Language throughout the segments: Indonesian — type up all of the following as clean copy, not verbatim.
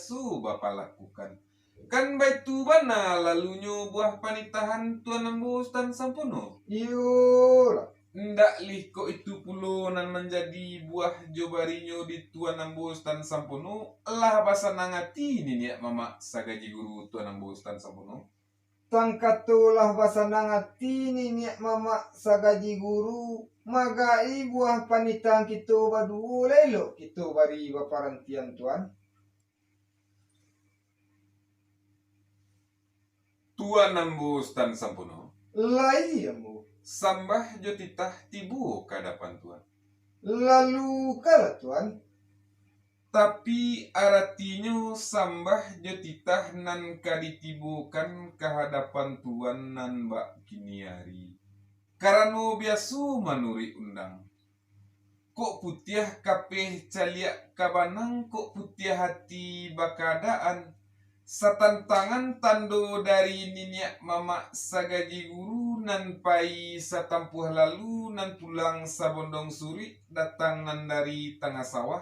biasu Bapak lakukan. Kan baitu bana lalunya buah panitahan tuan nembus dan sampono. Iyalah. Ndak liko itu pulo nan menjadi buah jobarinyo di tuan nembus dan sampono. Lah bahasa nangati ini ya mama sagaji guru tuan nembus dan sampono. Tangkatulah basanang atini niat mama sagaji guru magai buah panitang kita badu lelo kita bari baparantian tuan. Tuan nembus dan sampono. Lai ambo. Sambah jo titah tibu kadapan tuan. Lalu kala tuan. Tapi aratinya sambah jo titah nan kaditibukan kehadapan tuan nan mbak kiniari. Karena biasu manuri undang. Kok putih kapeh caliak kabanang kok putih hati bakadaan. Satantangan tando dari ninyak mama sagaji guru nan pai satampuh lalu nan pulang sabondong suri datang nan dari tengah sawah.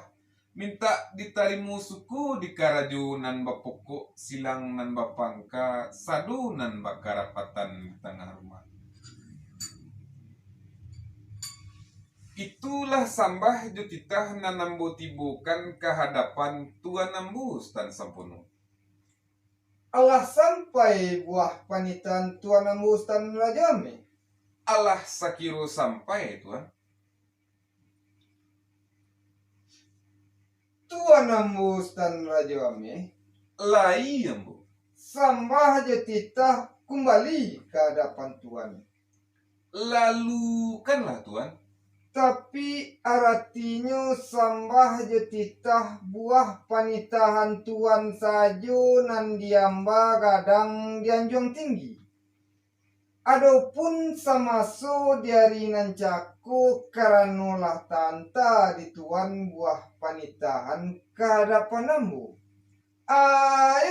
Minta ditarimu suku di karajo nan bapokok silang nan bapangka sadu nan bakarapatan di tengah rumah. Itulah sambah jutitah nan nambo tibukan kehadapan tuan nambus dan sampono. Allah sampai buah panitan tuan nambus tan rajame. Allah sakiro sampai tuan. Tuan nambus tan rajame. Lai ambo. Sambah jetita kembali ke hadapan tuan. Lalu kanlah tuan. Tapi artinya sambah jetitah buah panitahan tuan sajo nan diamba kadang dianjung tinggi. Adapun samaso diari nan caku karanolah tanta di tuan buah panitahan kehadapan ambo.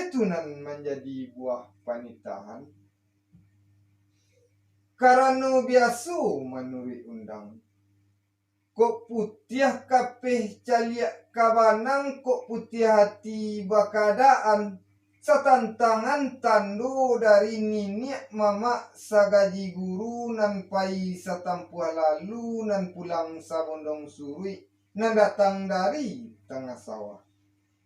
Itu nan menjadi buah panitahan. Karena biasu menurut undang. Kok putih kapeh caliak kabanang kok putih hati bakadaan satantangan tando dari niniak mama sagaji guru nan pai satampuh lalu nan pulang sabondong suri nan datang dari tengah sawah.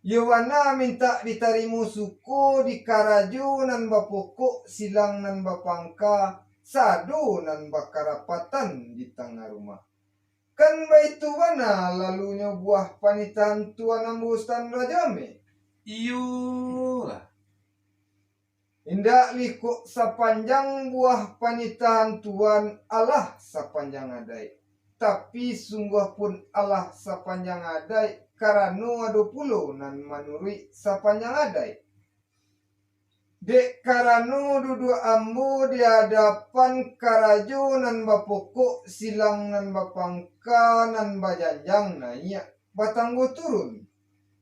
Yowana minta ditarimu suku di karajo nan bapokok silang nan bapangka sado nan bakarapatan di tengah rumah. Kan baitu mana lalunya buah panitan tuan nambus tan rajame. Iyalah. Indak liko sepanjang buah panitan tuan Allah sepanjang adai. Tapi sungguh pun Allah sepanjang adai karena ada pulau nan manuri sepanjang adai. Dek karano dudu ambo di hadapan karajo nan bapokok silang nan bapangka nan bajanjang nanya batanggo turun.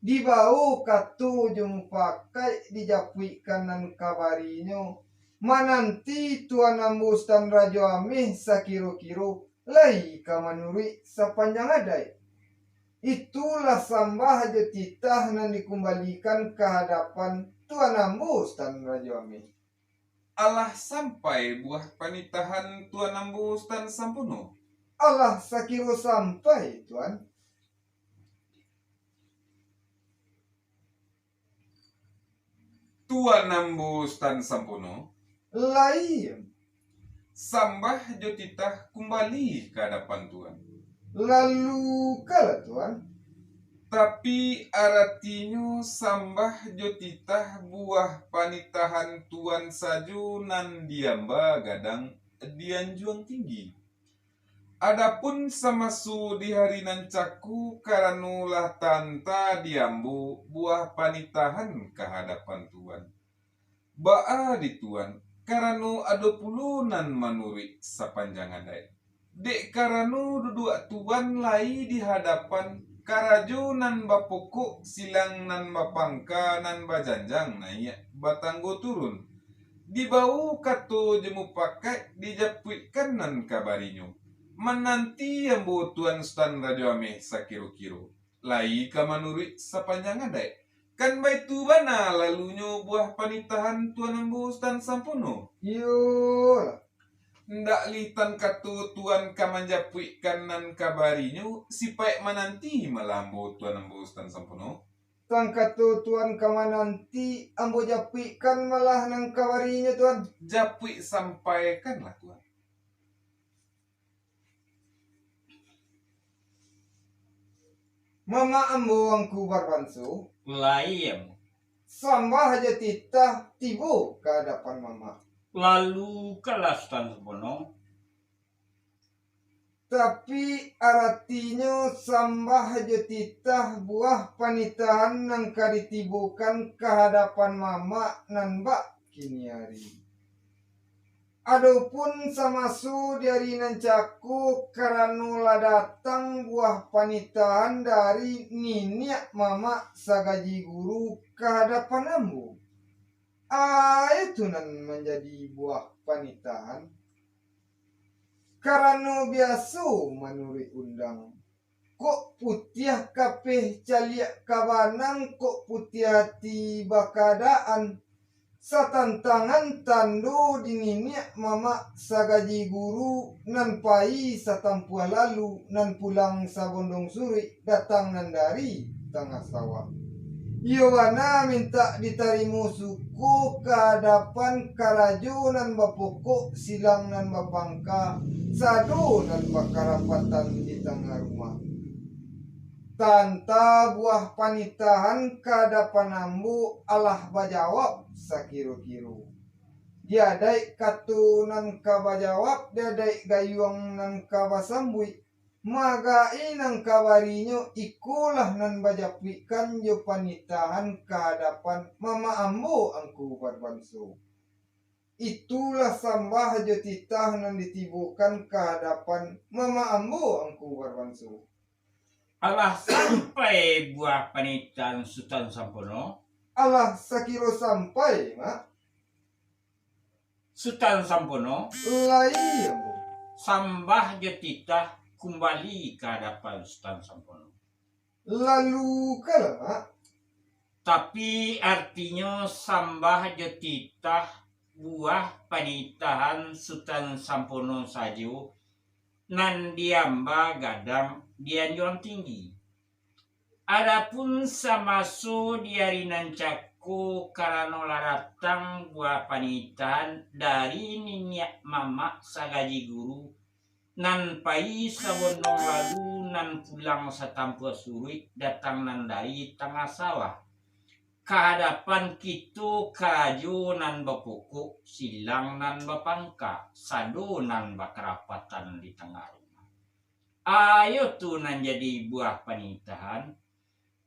Di bau katu jung pakai dijapuikan nan kabarinyo. Mananti tuan ambus tan rajo amih sakiro-kiro lai kamanuri sepanjang adai. Itulah sambah jetitah nan dikembalikan ke hadapan tuan ambus tan rajo amih. Allah sampai buah panitahan tuan nambus dan sampono. Allah sakiro sampai tuan. Tuan nambus dan sampono. Lain. Sambah jotitah kembali ke hadapan tuan. Lalu kala tuan. Tapi aratinya sambah jotitah buah panitahan tuan saju nan diamba gadang dianjuang tinggi. Adapun samasu di hari nan caku karanulah tanta diambu buah panitahan kehadapan tuan. Baa di tuan karanu ada pulunan manuri sepanjang adai. Dek karanu duduk tuan lai di hadapan karajo nan bapokok silang nan bapangka nan bajanjang naik batanggo turun. Dibau kato jemu pakai dijapuikan nan kabarinyo. Menanti yang tuan stan radio ame sakiro-kiro. Lai kamanuri sepanjang adai. Kan baitu bana lalunyo buah panitahan tuan embus tan sampono. Yo, Ndak litan katu tuan kamanjapui kanan kabarinyo sipai mananti malambo tuan embus tan sampono. tangkatu tuan kama nanti ambo japikan malah nang kawarinya tuan. Japui sampaikanlah tuan. Mama ambo angku barbansu. Layem. Sambah aja titah tibu ke hadapan mama. Lalu kelas tan sepono. Tapi artinya sambah aja titah buah panitahan nang kaditibukan ke hadapan mama nan bak kini hari. Adapun samasu dari nancaku karanula datang buah panitahan dari niniak mama sagaji guru ke hadapan ambu. Itu nan menjadi buah panitahan. Karena biasu menurut undang. Kok putih kapeh caliak kabanang, kok putih hati bakadaan. Satantangan tando dininiak mama sagaji guru nan pai satampuah lalu nan pulang sabondong suri datang nan dari tengah sawah. Yowana minta ditarimu suku ke hadapan karajo nan bapokok silang nan bapangka sado nan bakarapatan di tengah rumah. Tanta buah panitahan ke hadapan ambu alah bajawab sakiru-kiru. Diadai katu nan kabajawab, diadai gayuang nan kabasambui. Magai nang kawarinyo ikulah nan bajapikan jo panitahan ke hadapan mama ambo angku barbansu. Itulah sambah jo titah nan ditibukan ke hadapan mama ambo angku barbansu. Alah sampai buah panitan Sultan Sampono. Alah sakiro sampai mak. Sultan Sampono Lai ambo. sambah jetitah kembali ke hadapan Sultan Sampono. Lalu kalah mak. Tapi artinya sambah jetitah buah panitahan Sultan Sampono sajo nan diamba gadang dianjuran tinggi. Adapun samaso diari nancaku karena laratang buah panitahan dari ninyak mama sagaji guru nan pai sabondong lalu nan pulang satampu surit datang nan dari tengah sawah. Kehadapan kitu kaju nan bapukuk silang nan bapangka sado nan bakerapatan di tengah rumah. Ayo tu nan jadi buah panitahan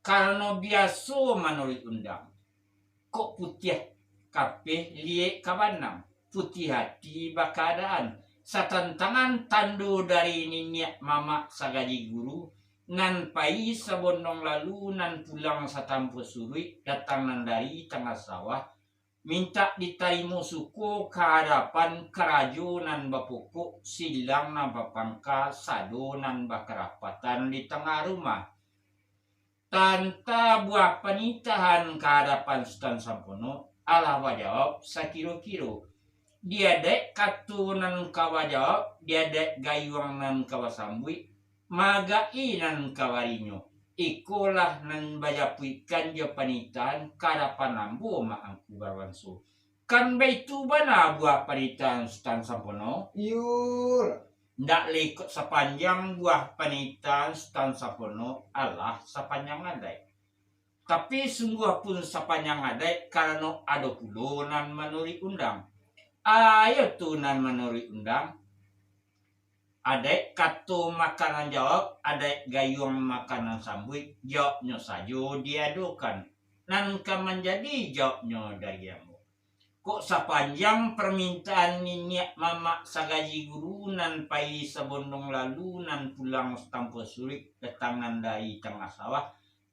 karena biasa menurut undang. Kok putih kapeh liek kabanang putih hati bakadaan satantangan tandu dari ninyak mama sagaji guru nan pai sabondong lalu nan pulang satampu surui datang nan dari tengah sawah minta ditarimu suku ke hadapan kerajo nan bapukuk silang nan bapangka sado nan bakerapatan di tengah rumah. Tanta buah panitahan ke hadapan Sultan Sampono alah wajawab sakiro-kiro. Dia dek katu nan kawajawab, dia dek gayuang nan kawasambui, magai nan kawarinyo. Ikulah nan bajapuikan jo panitahan ke hadapan ambo maangku barwansu. Kan baitu bana buah panitahan Sultan Sampono? Yul. Ndak lekot sepanjang buah panitahan Sultan Sampono alah sepanjang adai. Tapi sungguh pun sepanjang adai karena ada pulo nan menurut undang. Ayo tu nan menurut undang. Adai katu makanan jawab, adai gayung makanan sambut, jawabnya saja diadukan. Nan kan menjadi jawabnya dari yang kok sepanjang permintaan ninyak mama sagaji guru nan pai sabondong lalu nan pulang setampo surik datang nan dari tengah sawah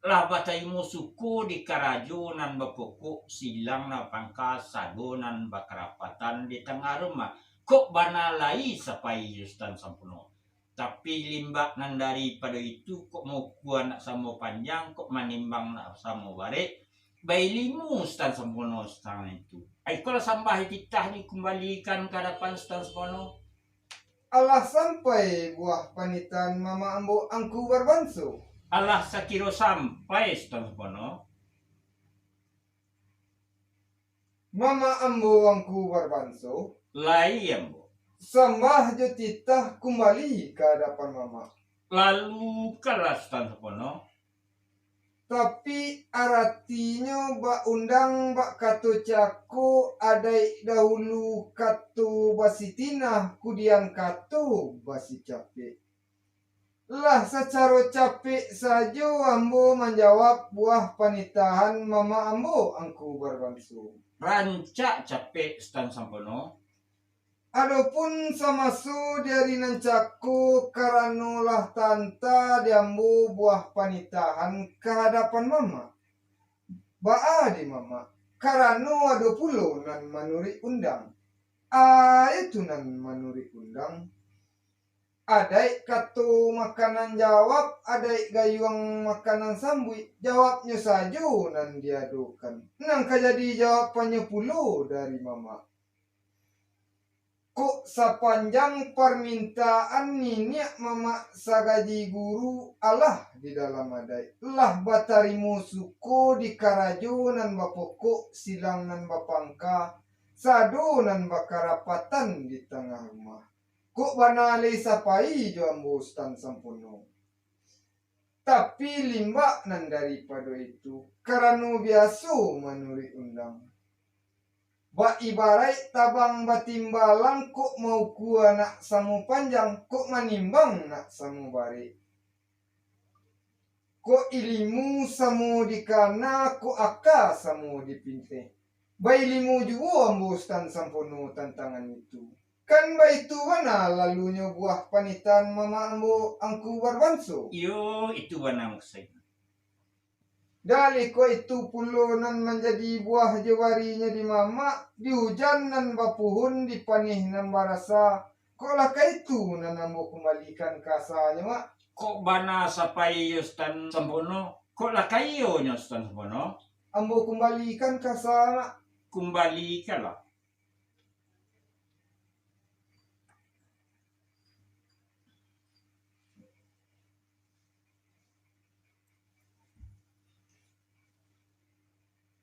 lah bataimu suku di karajo nan bapokok silang na pangka sado nan bakerapatan di tengah rumah kok banalai sapai Sultan Sampono. Tapi limbak nan daripada itu kok mau kuat nak samo panjang kok manimbang nak samo barek bailimu stan sempono stan itu. Ay kalau sambah titah dikembalikan ke hadapan stan sempono. Allah sampai buah panitan mama ambo angku barbanso. Allah sakiro sampai stan sempono. Mama ambo angku barbanso. Lai ambo. Sambah jo titah kembali ke hadapan mama. Lalu kalah stan sempono. Tapi artinya bak undang bak katu caku adai dahulu katu basitina kudian katu basi capek. Lah secara capek saja ambo menjawab buah panitahan mama ambo angku berbangsu. Rancak capek stan sempono. Adapun samasu dari nancaku karanulah tanta diambu buah panitahan ke hadapan mama. Baa di mama. Karanu ada pulo nan manuri undang. Itu nan manuri undang. Adai katu makanan jawab, adai gayuang makanan sambui. Jawabnya saja nan diadukan. Nang jadi jawabannya pulo dari mama. Kok sepanjang permintaan niniak mama sagaji guru Allah di dalam adai. Lah batarimu suko di karajo nan bapoko silang nan bapangka. Sado nan bakarapatan di tengah rumah. Kok banale sapai jo ambo stan sampono. Tapi limbak nan daripada itu. Karena biasa menuri undang. Ba ibarat tabang batimbalang kok mau kuah nak samu panjang kok manimbang nak samu bare. Kok ilimu samu dikana kok aka samu dipinte. Ba ilimu juga ambostan sampono tantangan itu. Kan ba itu mana lalunya buah panitan mama ambo angku barbanso. Yo itu benar maksudnya. Dali ko itu pulo nan menjadi buah jawarinya di mama, di hujan nan bapuhun di panih nan barasa. Kok laka itu nan ambo kembalikan kasanya mak? Kok bana sapai yo stan sempono? Kok lakayo nyo stan sempono? Ambo kembalikan kasana. Kembali kalah.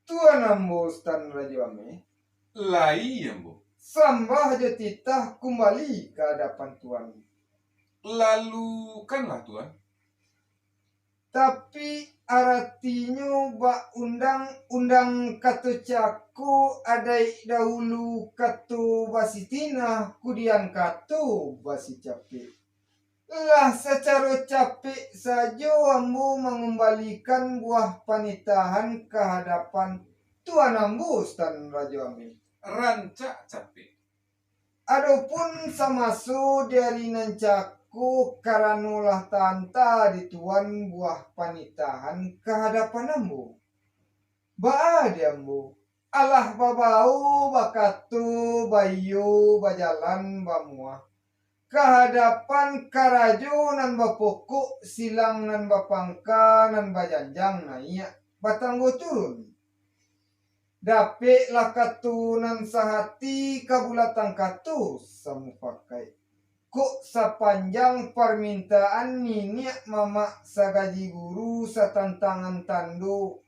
Tuan ambo stan rajame. Lai ambo. Sambah jo titah kembali ke hadapan tuan. Lalu kanlah tuan. Tapi artinya bak undang katu caku adai dahulu katu basitina kudian katu basi capek. Lah secara capek saja ambo mengembalikan buah panitahan ke hadapan tuan ambo stan raja amin. Rancak capek. Adapun samasu dari nancaku karanulah tanta di tuan buah panitahan ke hadapan ambo. Baa di ambo. Allah babau bakatu bayu bajalan bamuah. Kehadapan karajo nan bapokok silang nan bapangka nan bajanjang na iya batanggo turun. Dapik lah katu nan sahati kabulatan katu samu pakai. Kok sepanjang permintaan niniak mama sagaji guru satantangan tando.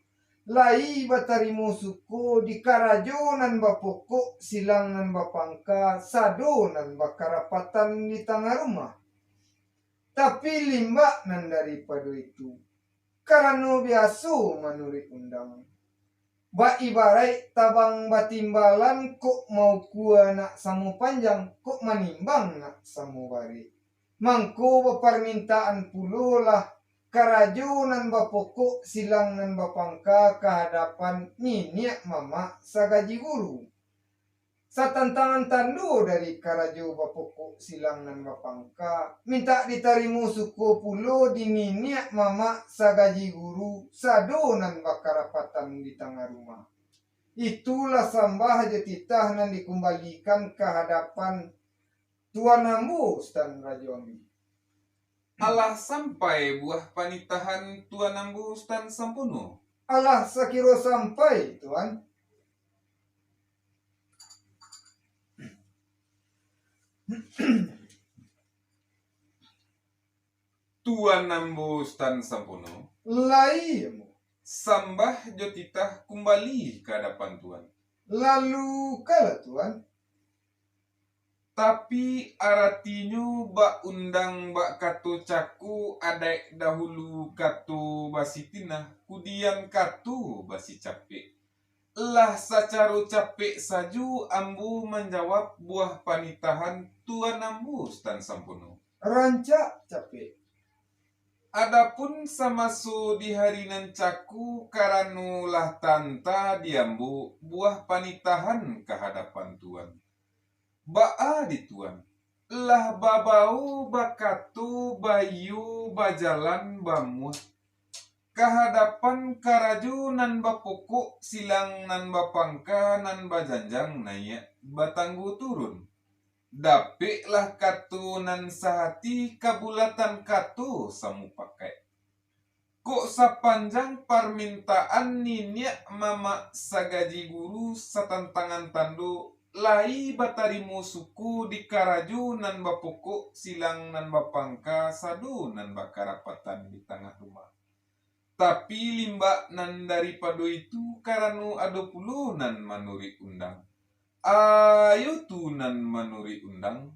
Lai batarimu suko di karajo nan bapokok silang nan bapangka sado nan bakarapatan di tengah rumah. Tapi limbak nan daripada itu. Karena biasa menurut undang. Ba ibarat tabang batimbalan kok mau kuah nak samu panjang kok manimbang nak samu bari. Mangko permintaan pulo lah. Karajo nan bapokok silang nan bapangka kehadapan niniak mama sagaji guru. Satantangan tando dari karajo bapokok silang nan bapangka minta ditarimu suku pulo di niniak mama sagaji guru sado nan bakarapatan di tengah rumah. Itulah sambah jetitah nan dikembalikan kehadapan tuan ambo stan rajo amin. Allah sampai buah panitahan tuan ambo stan sampono. Allah sakiro sampai tuan. Tuan nambo stan sampono Laimu. sambah jo titah kembali ke hadapan Tuan. Lalu kala tuan. Tapi aratinyo ba undang ba kato caku adek dahulu kato basi tinah kudian kato basi capek. Lah sacaro capek saju ambu menjawab buah panitahan Tuan ambu stan sampono. Rancak capek. Adapun samaso di hari nancaku karanu lah tanta diambu buah panitahan kehadapan Tuan. Ba'a di Tuan. Lah babau bakatu bayu bajalan bamuah. Kehadapan karaju nan bapokok silang nan bapangka nan bajanjang naya batanggu turun. Dapik lah katu nan sahati kabulatan katu samu pakai. Kok sapanjang permintaan ninya mama sagaji guru satantangan tando lai batarimu suku di karaju nan bapokok silang nan bapangka sadu nan bakarapatan di tengah rumah. Tapi limba nan daripada itu karanu ado puluh nan manuri undang. Ayo tunan manuri undang.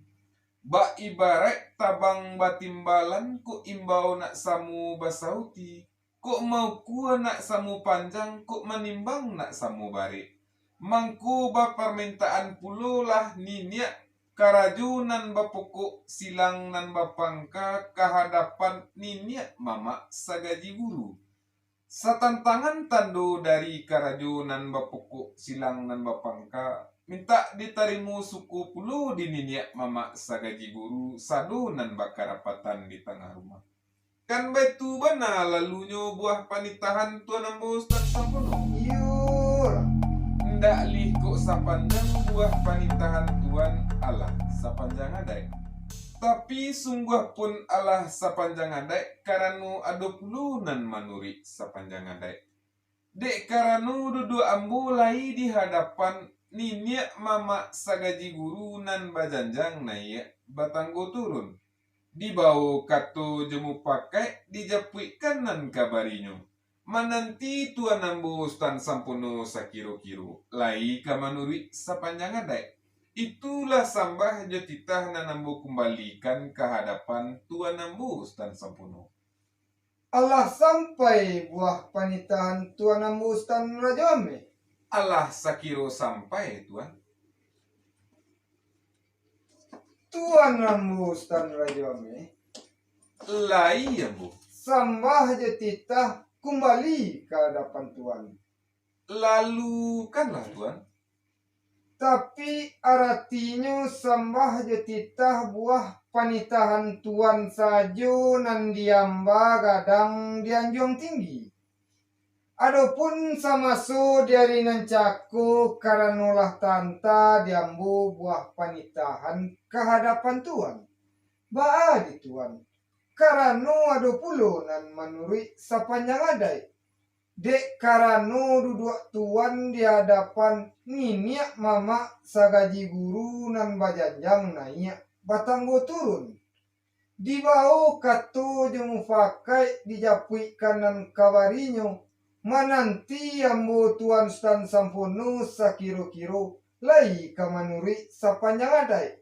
Ba ibarat tabang batimbalan ko imbau nak samu basauti. Kok mau ku nak samu panjang kok manimbang nak samu bare. Mangku ba permintaan pulo lah ninya karaju nan bapokok silang nan bapangka kehadapan ninya mama sagaji guru. Satantangan tando dari karaju nan bapokok silang nan bapangka minta ditarimu suku pulu di ninya mama sagaji guru sadu nan bakarapatan di tengah rumah. Kan betu bana lalunyo buah panitahan Tuan ambo stan sampono. Yur. Ndak lih kok sapanjang buah panitahan Tuan Allah sapanjang adai. Tapi sungguh pun Allah sapanjang adai karanu ado pulu nan manuri sapanjang adai. Dek karanu dudu ambo lai di hadapan ninya mama sagaji guru nan bajanjang naya batanggo turun. Dibawa kato jemu pakai dijapuikan nan kabarinyo. Mananti Tuan ambo stan sampono sakiro-kiro. Lai kamanuri sapanjang adai. Itulah sambah jotitah nan ambo kembalikan ke hadapan Tuan ambo stan sampono. Allah sampai buah panitahan Tuan ambo stan rajame. Allah sakiro sampai Tuan. Tuan ambo stan rajame. Lai ambo. Sambah jetitah kembali ke hadapan Tuan. Lalu kanlah Tuan. Tapi artinya sambah jetitah buah panitahan Tuan sajo nan diamba gadang dianjung tinggi. Adapun samaso dari nancaku karanolah tanta diambu buah panitahan kehadapan Tuan. Ba'a di Tuan. Karano ado pulo nan manuri sapanjang adai. Dek karano duduk Tuan di hadapan ninya mama sagaji guru nan bajanjang naik batanggo turun. Dibau kato jemu pakai dijapui kanan kabarinyo. Mananti ambo Tuan stan sampono sakiro-kiro lai kamanuri sapanjang adai.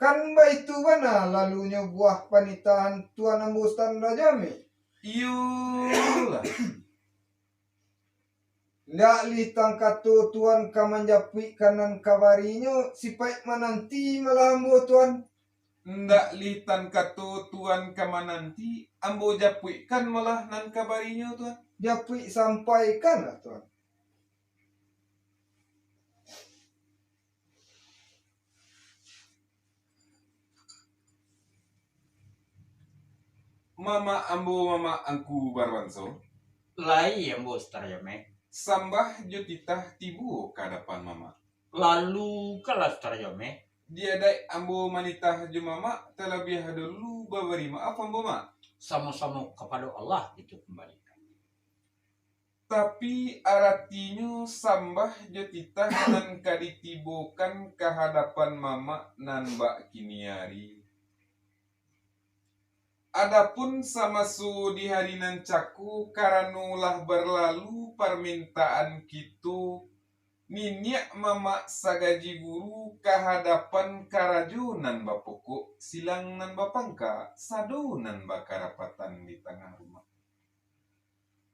Kan baitu bana lalunya buah panitahan Tuan ambo stan rajame. Yulah. Ndak litang kato Tuan kamanjapui kanan kabarinyo sipai mananti malah ambo Tuan. Ndak litan kato Tuan kamananti ambo japuikan malah nan kabarinyo Tuan. Japui sampaikan lah Tuan. Mama ambo mama angku barwanso. Lai ambo starjame. Sambah jutitah tibu kadapan mama. Lalu kala starjame. Dia dai ambo manitah ju mama terlebih dulu babari maaf ambo ma. Sama-sama kepada Allah itu kembalikan. Tapi aratinyo sambah jo titah nan kaditibokan kehadapan mama nan mbak kiniari. Adapun samasu di hari nan caku karanulah berlalu permintaan kitu minyak mama sagaji guru kehadapan karajunan bapoko silang nan bapangka sadunan bakarapatan di tengah rumah.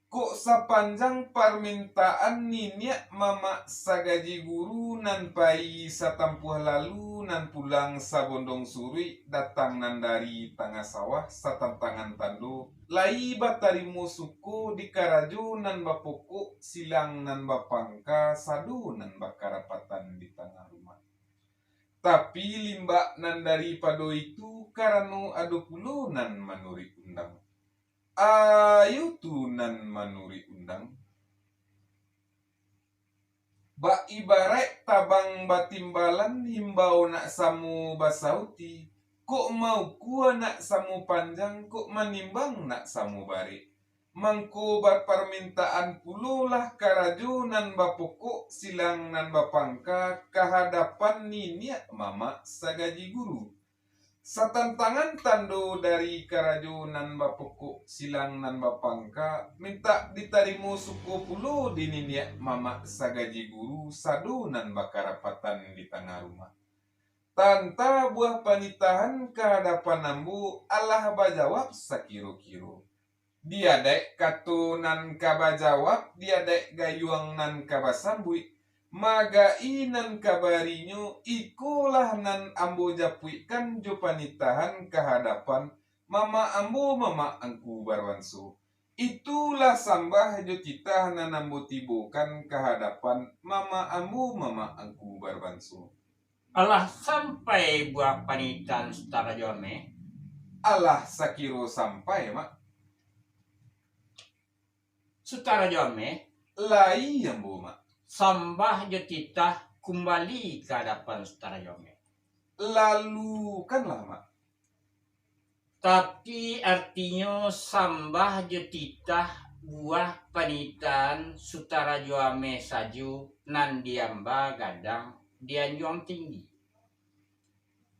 Kok sepanjang permintaan ninyak mama sagaji guru nan pai satampuh lalu nan pulang sabondong suri datang nan dari tengah sawah satantangan tando lai batarimu suku di karaju nan bapoko silang nan bapangka sadu nan bakarapatan di tengah rumah. Tapi limbak nan daripada itu karena adu puluh nan manuri undang. Ayo tunan manuri undang. Ba ibarat tabang batimbalan himbau nak samu basauti. Kok mau kuah nak samu panjang, kok manimbang nak samu bare. Mangko permintaan pulolah karajunan bapoko silang nan bapangka kehadapan ninia mama sagaji guru. Satantangan tando dari karajunan bapoko silang nan bapangka minta ditarimu suku pulu dininya mama sagaji guru sadu nan bakarapatan di tengah rumah. Tanta buah panitahan kehadapan nambu Allah bajawab sakiro-kiro. Dia dek katunan kabajawab, dia dek gayuang nan kabasambui. Magai nan kabarinyo ikulah nan ambo japuikan jo panitahan kehadapan mama ambo mama angku barwanso. Itulah sambah jo titah nan ambo tibokan kehadapan mama ambo mama angku barwanso. Allah sampai buah panitan setara jome. Allah sakiro sampai mak. Setara jome. Lai ambo mak. Sambah jo titah kembali ke hadapan setara jome. Lalu kan lama. Tapi artinya sambah jo titah buah panitan sutara jome saju nan diamba gadang dianjuang tinggi.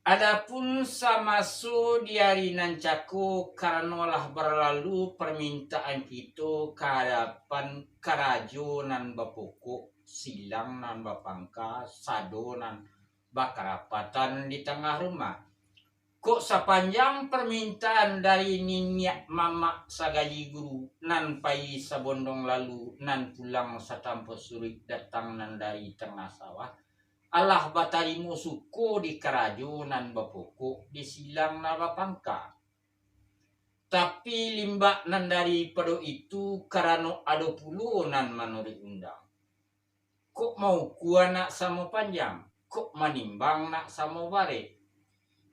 Adapun samasu di hari nan caku karena lah berlalu permintaan itu ke hadapan karajo nan bapoko silang nan bapangka sado nan bakarapatan di tengah rumah. Kok sepanjang permintaan dari ninyak mama sagaji guru nan pai sabondong lalu nan pulang satampo suri datang nan dari tengah sawah. Allah batarimu suku di karajo nan bapoko di silang na bapangka. Tapi limbak nan dari pada itu karena ada puluh nan manuri undang. Kok mau kuah nak sama panjang? Kok manimbang nak sama bare?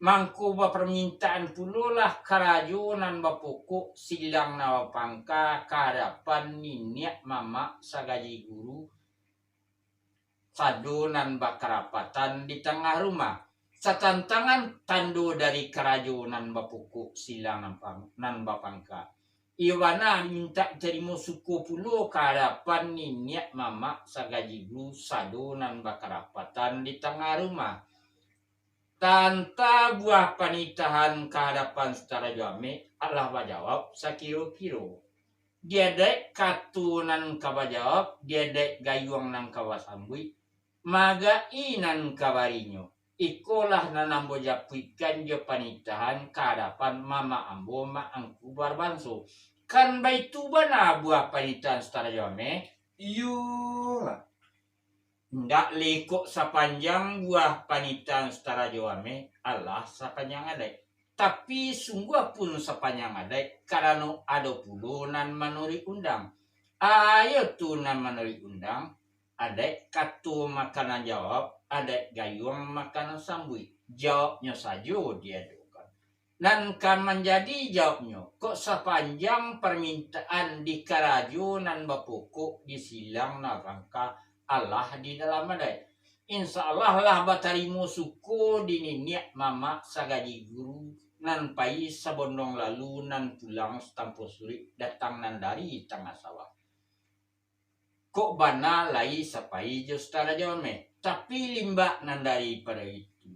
Mangko ba permintaan puluh lah karajo nan bapoko silang na bapangka karapan ninyak mama sagaji guru sadunan bakarapatan di tengah rumah. Satantangan tando dari kerajunan bapoko silang nan bapangka. Iwana minta terima suku puluh kehadapan ninyak mama sagaji guru sadunan bakarapatan di tengah rumah. Tanta buah panitahan kehadapan secara jame Allah bajawab sakiro-kiro. Dia dek katunan kabajawab, dia dek gayuang nang kawasambui. Maga inan kabarinyo. Ikolah nanambo japuikan jo panitahan kehadapan mama ambo ma angku barbanso. Kan baitu bana buah panitahan setara jome. Iyalah. Ndak lekok sepanjang buah panitahan setara jome. Allah sepanjang ada. Tapi sungguh pun sepanjang ada. Karena ada puluh nan manuri undang. Ayo tu nan manuri undang. Ada katu makanan jawab, ada gayung makanan sambui. Jawabnya saja dia dokan. Dan kan menjadi jawabnya. Kok sepanjang permintaan di karajo nan bapoko di silang nabangka Allah di dalam ada. Insya Allah lah batarimu suku di ninyak mama sagaji guru nan pai sabondong lalu nan pulang setampo suri datang nan dari tengah sawah. Kok bana lai sapai jo stara jome. Tapi limba nan daripada itu.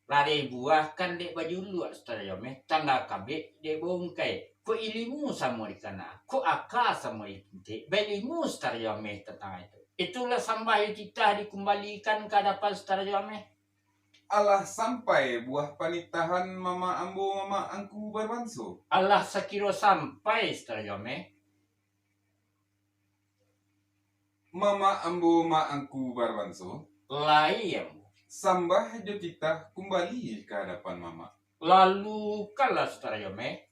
Lari buah kan dek baju luar stara jome. Tangga kabe dek bongkai. Ko ilimu sama kana. Ko aka sama itu. Belimu stara jome tentang itu. Itulah sampai kita dikembalikan ke hadapan stara jome. Alah sampai buah panitahan mama ambo mama angku barbanso. Allah sakiro sampai stara jome. Mama ambo ma angku barbanso. Lai yang Sambah jo kita kembali ke hadapan mama. lalu kalah stara jome.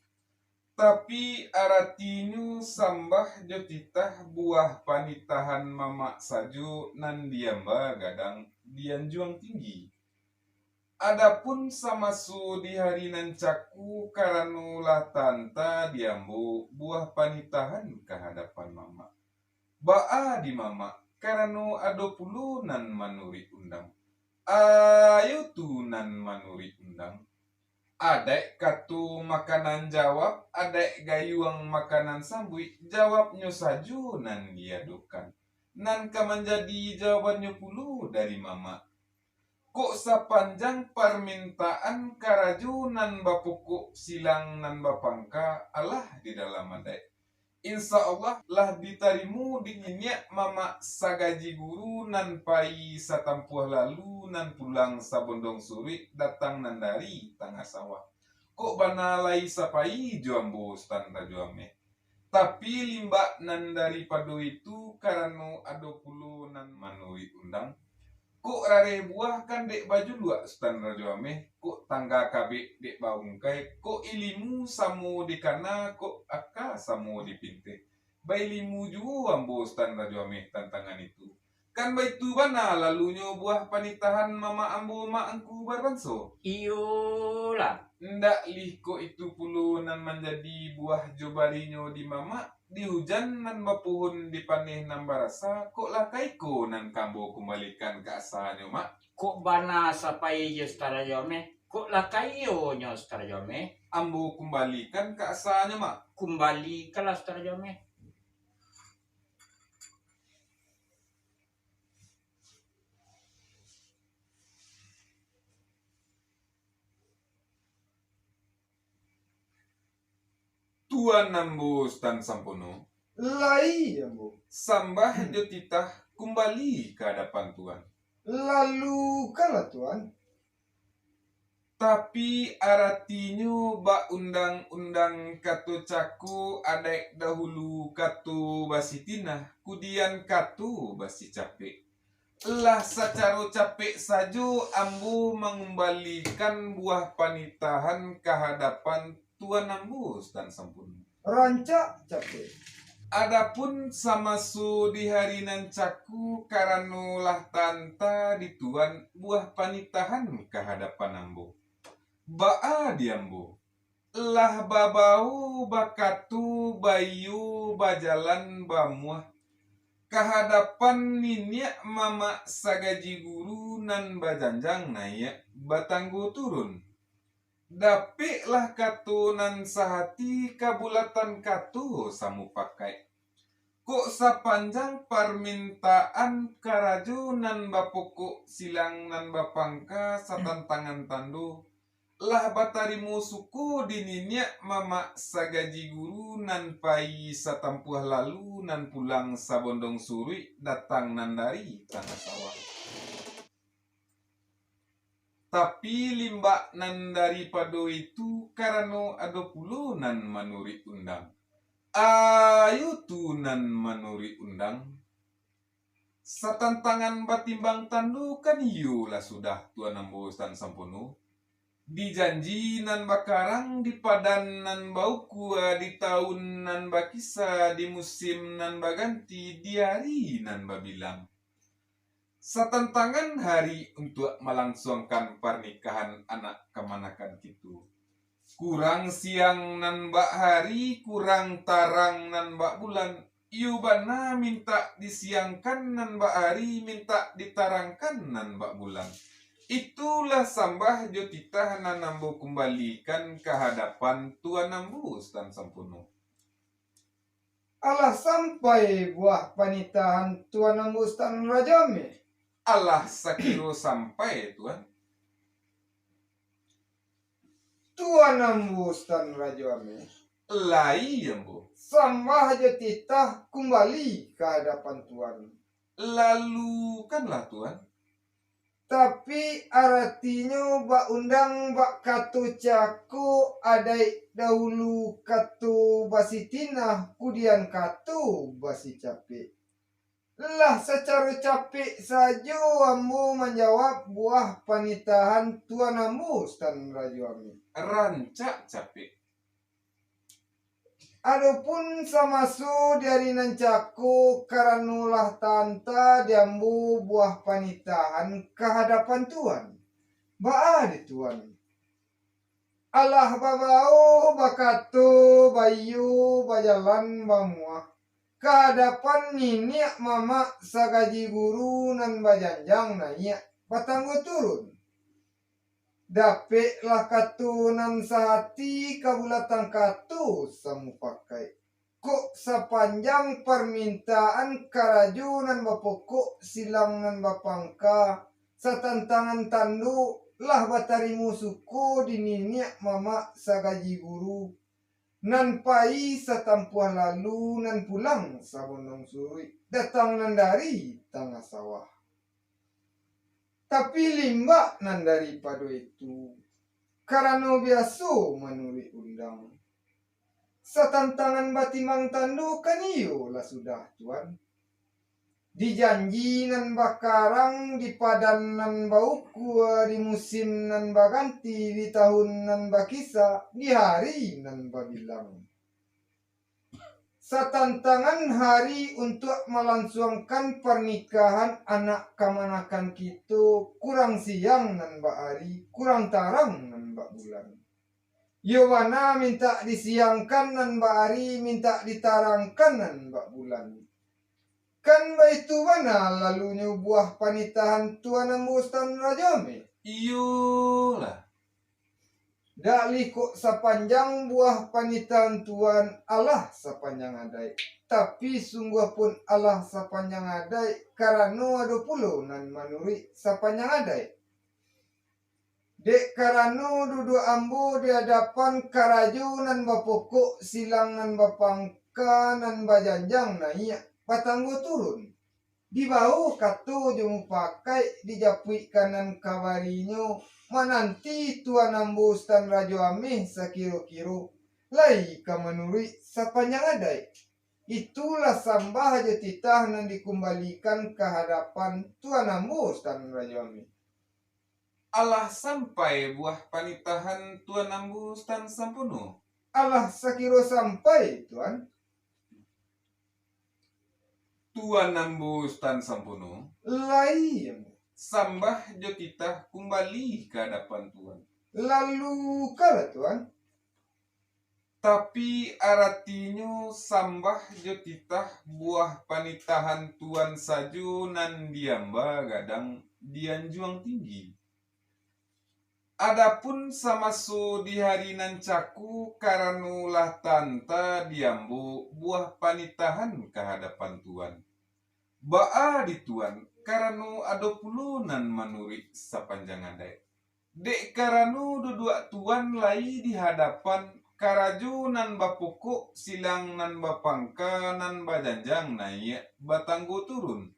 Tapi aratinyo sambah jo titah buah panitahan mama sajo nan diamba gadang dian juang tinggi. Adapun samasu di hari nan caku karanulah tanta diambo buah panitahan ke hadapan mama. Ba'a di mama karanu ado pulu nan manuri undang. Ayo tu nan manuri undang. Adek katu makanan jawab, adek gayuang makanan sambui, jawabnya saju nan diadukan. Nan ka menjadi jawabannya pulu dari mama. Kok sepanjang permintaan karaju nan bapukuk silang nan bapangka Allah di dalam adek. Insya Allah lah ditarimu dinginyak mama sagaji guru nan pai satampuah lalu nan pulang sabondong suri datang nan dari tengah sawah. Kok bana lai sapai juambo standa juame. Tapi limba nan daripada itu karena ado pulu nan manui undang. Kok rare buah kan dek baju dua standar juame. Kok tangga kabe dek baungkai. Kok ilimu samu di kana. Kok aka samu di pinte. Bai limu juga ambo standar juame tantangan itu. Kan bai tu bana lalunya buah panitahan mama ambo ma angku barbanso. Iyolah. Ndak lih kok itu pulu nan menjadi buah jobarinyo di mama. Di hujan nan bapuhun dipaneh nan barasa. Kok lakaiko nan kambo kembalikan ke asalnya mak. Kok bana sapai jo stara jome. Kok lakayo nyo stara jome. Ambo kembalikan ke asalnya mak. Kembali kalah stara jome. Tuan ambo stan sampono. Lai ambo. Sambah jo titah kembali ke hadapan Tuan. Lalu kalah tuan. Tapi aratinyo ba undang-undang katu caku adek dahulu katu basitinah kudian katu basi capek. Lah secara capek saja ambo mengembalikan buah panitahan ke hadapan Tuan ambo dan sempurna. Rancak capek. Adapun samasu di hari nan caku karanulah tanta di Tuan buah panitahan ke hadapan ambo. Ba'a diambo. Lah babau bakatu bayu bajalan bamuah. Kehadapan ninya mama sagaji guru nan bajanjang naya batanggo turun. Dapik lah katu nan sahati kabulatan katu samu pakai. Kok sepanjang permintaan karaju nan bapokok silang nan bapangka satantangan tandu. Lah batarimu suku dininya mama sagaji guru nan pai satampuah lalu nan pulang sabondong suri datang nan dari tanah sawah. Tapi limba nan daripada itu karena ada puluh nan manuri undang. Ayo tu nan manuri undang. Satantangan batimbang tandu kan iyo lah sudah tuan ambo stan sampono. Dijanji nan bakarang di padan nan bauku di tahun nan bakisa di musim nan baganti di hari nan babilang. Satantangan hari untuk melangsungkan pernikahan anak kemanakan gitu. Kurang siang nan bak hari, kurang tarang nan bak bulan. Iu bana minta disiangkan nan bak hari, minta ditarangkan nan bak bulan. Itulah sambah jo titah nan ambo kembalikan ke hadapan Tuan ambo stan sampuno. Allah sampai buah panitahan Tuan Ambo Stan Rajame. Allah sakiro sampai tuan. Tuan Ambo Stan Rajame. Lai ambo. Sambah aja titah kembali ke hadapan Tuan. Lalu kanlah tuan. Tapi artinya bak undang bak katu caku adai dahulu katu basi tinah kudian katu basi capek. Lah secara capek saja ambo menjawab buah panitahan Tuan Ambo Stan Rajo Ami. Rancak capek. Adapun sama su dari nancaku karanulah tanta diambu buah panitahan kehadapan Tuan. Ba di Tuan. Allah babau bakatu bayu bajalan bamua. Kehadapan niniak mama sagaji guru nan bajanjang nanya patanggo turun. Dapik lah katunan sehati kabulatan katu samu pakai. Kok sepanjang permintaan karajunan bapokok silangan bapangka satantangan tandu lah batari musuku dininiak mama sagaji guru. Nan pai satampuah lalu nan pulang sabonong suri datang nan dari tengah sawah. Tapi limba nan daripada itu karena biasa menuri undang. Satantangan batimang tandu kan iyo lah sudah Tuan. Dijanji nan bakarang di padan nan bauku di musim nan baganti di tahun nan bakisa di hari nan babilang. Satantangan hari untuk melangsungkan pernikahan anak kamanakan kita kurang siang nan mbak hari, kurang tarang nan mbak bulan. Yowana minta disiangkan nan mbak hari, minta ditarangkan nan mbak bulan. Kan baitu mana lalunya buah panitahan Tuan Ambo Stan Rajame? Iyalah. Dak likuk sepanjang buah panitan Tuan Allah sepanjang adai. Tapi sungguh pun Allah sepanjang adai karena ada puluh nan manuri sepanjang adai. Dek karena duduk ambo di hadapan karaju nan bapokok silang nan bapangka nan bajanjang naik patanggo turun. Di bawah katu jemu pakai dijapui kanan kawarinyo mananti Tuan Ambo Stan Rajo Ameh sakiro-kiro lai kamanuri sepanjang adai. Itulah sambah aja titah nan dikembalikan ke hadapan Tuan Ambo Stan Rajo Ameh. Allah sampai buah panitahan Tuan Ambo Stan Sampono. Allah sakiro sampai Tuan. Tuan Ambo Stan Sampono. Lai Sambah jo titah kembali ke hadapan Tuan. lalu kala Tuan. Tapi artinya sambah jo titah buah panitahan Tuan saju nan diamba gadang dian juang tinggi. Adapun sama so di hari nan caku karanulah tanta diambo buah panitahan ke hadapan Tuan. Baa di Tuan karanu ado pulunan manuri sepanjang adai. Dek karanu duduk Tuan lai di hadapan karaju nan bapokok silang nan bapangka nan bajanjang naik batanggo turun.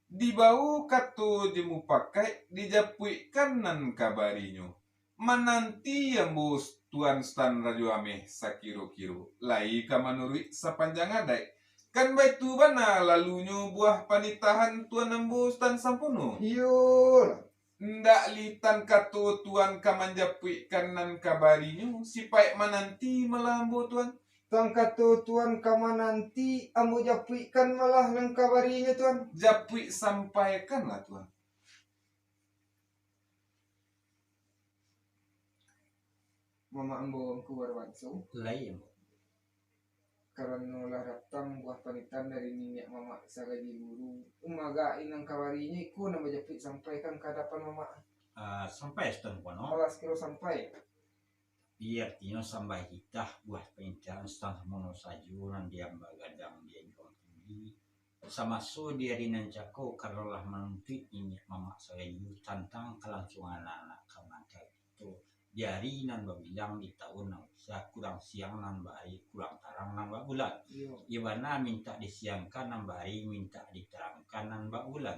Di bau katu jemu pakai dijapuikan nan kabarinyo. Menanti yang bos Tuan Stan Rajo Ameh sakiro-kiro lai kamanuri sepanjang adai. Kan baitu bana lalunya buah panitahan Tuan Ambo Stan Sampono. Yul. Ndak litan katu Tuan kamanjapui kanan kabarinyo sipai menanti melambo Tuan. Tangkatu Tuan kama nanti ambo japuikan malah nang kabarinya Tuan. Japui sampaikanlah Tuan. Mama ambo keluar wansu Lain. karena lah datang buah panitan dari minyak mama sagaji guru. Umaga inang kabarinya iku nama japui sampaikan ke hadapan mama. Sampai setengah kono. Alas kiro sampai. Biar tino sambah hitah buah pengintaan setang mono sajuran dia bagadang dia jong tinggi sama so dia rinan jako karolah menuntik ini mama saya tantang kelangsungan anak kamata itu diari nan babilang di tahun nang bisa kurang siang nan bari kurang tarang nan bulan Yo. ibana minta disiangkan nan bari minta diterangkan nan bulan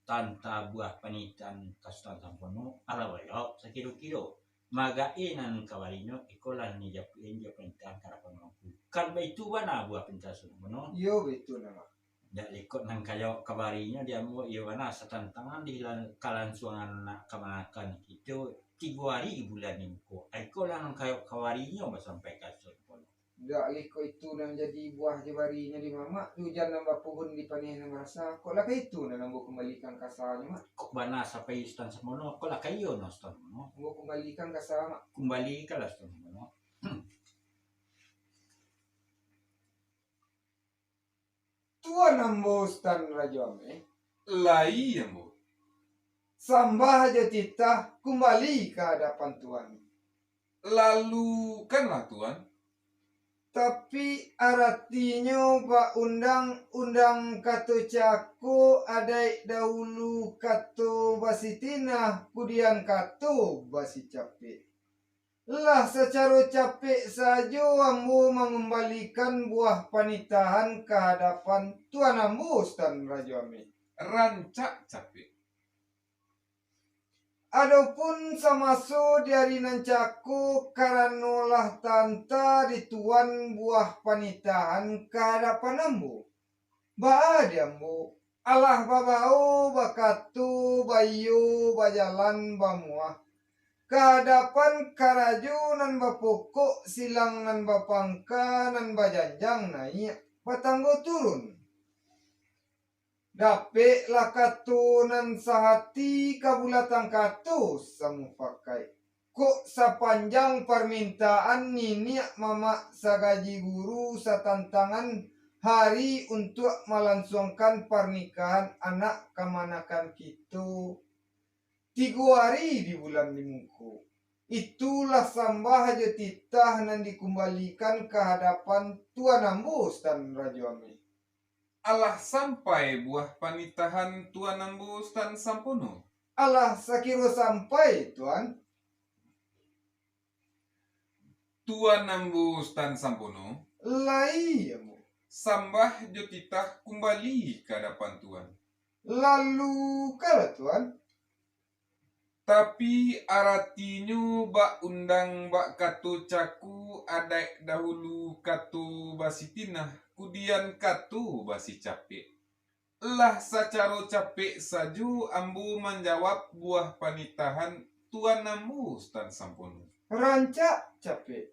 tanta buah panitan kasutan tampono ala wayo sakiro-kiro magainan kawalinyo ikolan ni japuin japentan karapan mampu kan ba itu bana buah pentasun mono Yo betul nama. dak likot nang kayo kabarinya dia mo iya bana satantangan di kalansuangan nak kamanakan itu 3 hari bulan ko ikolan nang kayo kawarinya ba sampai kasun mono Dak liko itu nang jadi buah jabarinya di mama hujan nambah pohon di panih nang rasa kok lah itu nang mau kembalikan kasarnya mak kok bana sampai stan semono kok lah kayo no stan mono mau kembalikan kasar mak kembali ka lah stan mono tuan ambo stan rajo ame Lai ambo. sambah aja titah kembali ke hadapan tuan Lalu kanlah tuan. tapi artinya pak undang-undang kata caku adai dahulu kata basitina kudian kata basi capek lah secara capek saja ambo mengembalikan buah panitahan ke hadapan tuan ambo stan raja ame Rancak capek. adapun samaso dari nancaku karanolah tanta dituan buah panitahan ke hadapan ambo baadi ambo alah babao bakatu bayu bajalan bamuah kehadapan karaju nan bapokok silang nan bapangka nan bajanjang naik batanggo turun dapet lah katu nan sahati kabulatan katu samu pakai kok sepanjang permintaan niniak mama sagaji guru satantangan hari untuk melangsungkan pernikahan anak kemanakan kita 3 hari di bulan Limungku. Itulah sambah aja titah nan dikembalikan ke hadapan Tuan Ambus dan Raja Ame. Alah sampai buah panitahan tuan ambo stan sampono. Alah sakiro sampai Tuan. Tuan ambo stan sampono. Lai Ambo. Sambah jotitah kembali ke hadapan tuan. Lalu kala Tuan. Tapi aratinya bak undang bak katu caku adai dahulu katu basitinah kudian katu basi capek. Lah secara capek saju ambu menjawab buah panitahan tuan ambu stan sampun. Rancak capek.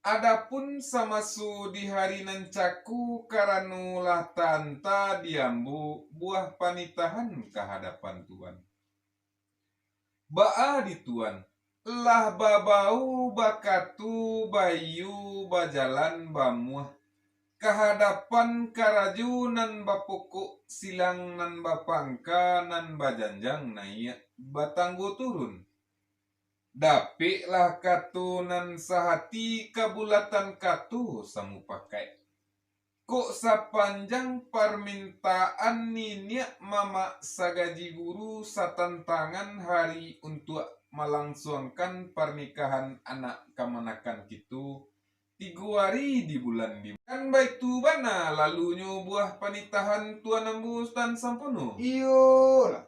Adapun samasu di hari nan caku karanulah tanta diambu buah panitahan ke hadapan tuan. Ba'a di tuan, lah babau bakatu bayu bajalan bamuah kehadapan karaju nan bapokok silang nan bapangka nan bajanjang naik batanggo turun. Dapik lah katu nan sahati kabulatan katu samu pakai. Kok sepanjang permintaan niniak mama sagaji guru satantangan hari untuk melangsungkan pernikahan anak kemanakan kitu 3 hari di bulan di kan baitu bana lalunya buah panitahan tuan ambus dan sampono. Iyo lah.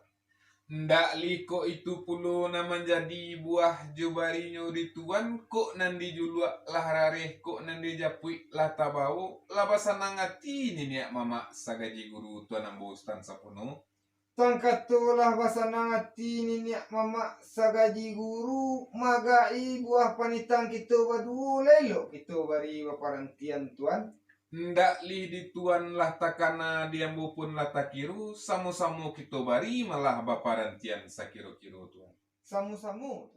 Ndak liko itu pulo na menjadi buah jubarinya di tuan kok nandi julua lah rareh kok nandi japui lah tabau lah basanangati niniak mama sagaji guru tuan ambus tan sapono. Tangkatulah basanangati niniak mama sagaji guru magai buah panitang kita badu lelo kita bari baparantian Tuan. Ndak li di tuan lah takana diambu pun lah takiru samu-samu kita bari malah baparantian sakiro-kiro tuan. Samu-samu.